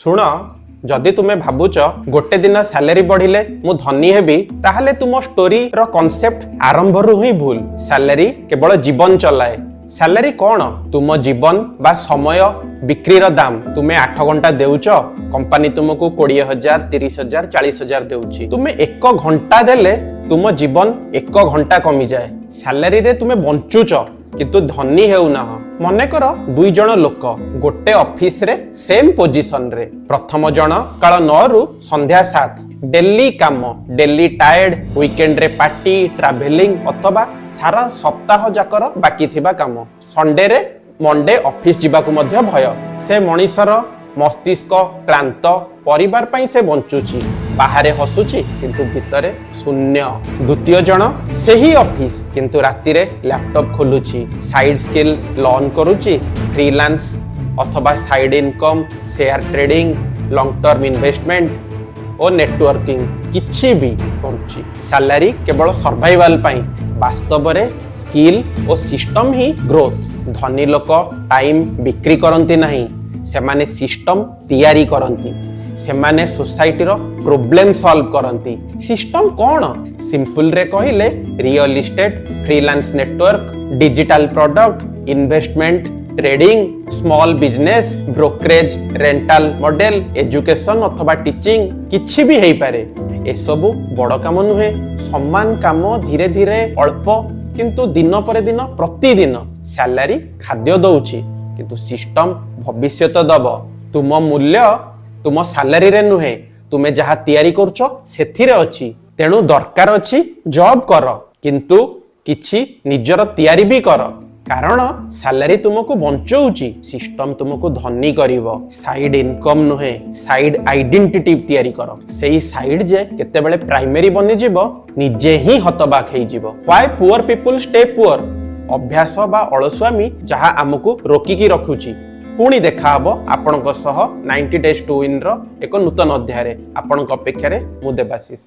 शुण जदि तुम्हें भावुच गोटे दिन सैलरी बढ़िले मु धनी हेबी ताहले तुम स्टोरी रो कांसेप्ट आरंभ रु ही भूल। सैलरी केवल जीवन चलाए। सैलरी कौन? तुम जीवन बा समय बिक्री रो दाम। तुम्हें 8 घंटा देउच, कंपनी तुमको 20,000 30,000 40,000 देउची। तुम्हें 1 घंटा देले तुम जीवन 1 घंटा कमी जाए। सैलरी रे तुम्हें बंचुच किंतु धनी हेउना। मने कर 2 जण लोक गोटे ऑफिस रे सेम पोजीशन रे। प्रथम जण काल 9 रु संध्या 7 डेली काम, डेली टायर्ड, वीकेंड रे पार्टी, ट्रैवलिंग अथवा सारा सप्ताह जाकर बाकी थिबा काम। संडे रे मंडे ऑफिस जिबाकू मध्य भय। से मनीषर मस्तिष्क क्लांत, परिवार पाई से बंचुची, बाहरे हसुची किंतु भितरे शून्य। द्वितीय जण सेही ऑफिस किंतु राति रे लैपटॉप खोलुची, साइड स्किल लर्न करूची, फ्रीलांस अथवा side income, share trading, long term investment और नेटवर्किंग किछि भी करूची। सैलरी केवल सर्वाइवल पाई, वास्तव रे स्किल और सिस्टम ही ग्रोथ। धनी लोक टाइम बिक्री करंती नहीं, सेमाने सिस्टम तैयारी करंती। सेमाने सोसाइटी रो प्रॉब्लम सॉल्व करंती। सिस्टम कौन? सिंपल रे कहिले real estate, freelance network, digital product, investment, trading, small business, brokerage, rental model, education अथवा टीचिंग किछि भी हेई पारे। ए सब बड़ काम नुहे, समान काम धीरे धीरे अल्प किंतु दिन पर दिन प्रतिदिन। सैलरी खाद्य दउची किंतु सिस्टम भविष्य दब। तुम मूल्य तुम सैलरी रे नुहे, तुमे जहा तैयारी करछो सेथिरे अछि। तेणु दरकार अछि जॉब कर किंतु किछि निजर तैयारी भी कर, कारण सैलरी तुमको बंचौची, सिस्टम तुमको धनी करिवो। साइड इनकम नुहे, साइड आइडेंटिटी तैयारी कर। सेही साइड जे केतेबेले प्राइमरी बनि जिवो, निजे ही हतबाक हेई जिवो। Why poor people stay poor? अभ्यास बा अलस्वामी जहा आमको रोकी की रखुची। पुणी देखा हबो आपणक सह 90 डेज टू विन रो एक नूतन अध्याय रे। आपणक अपेक्षा रे मु देवाशीष।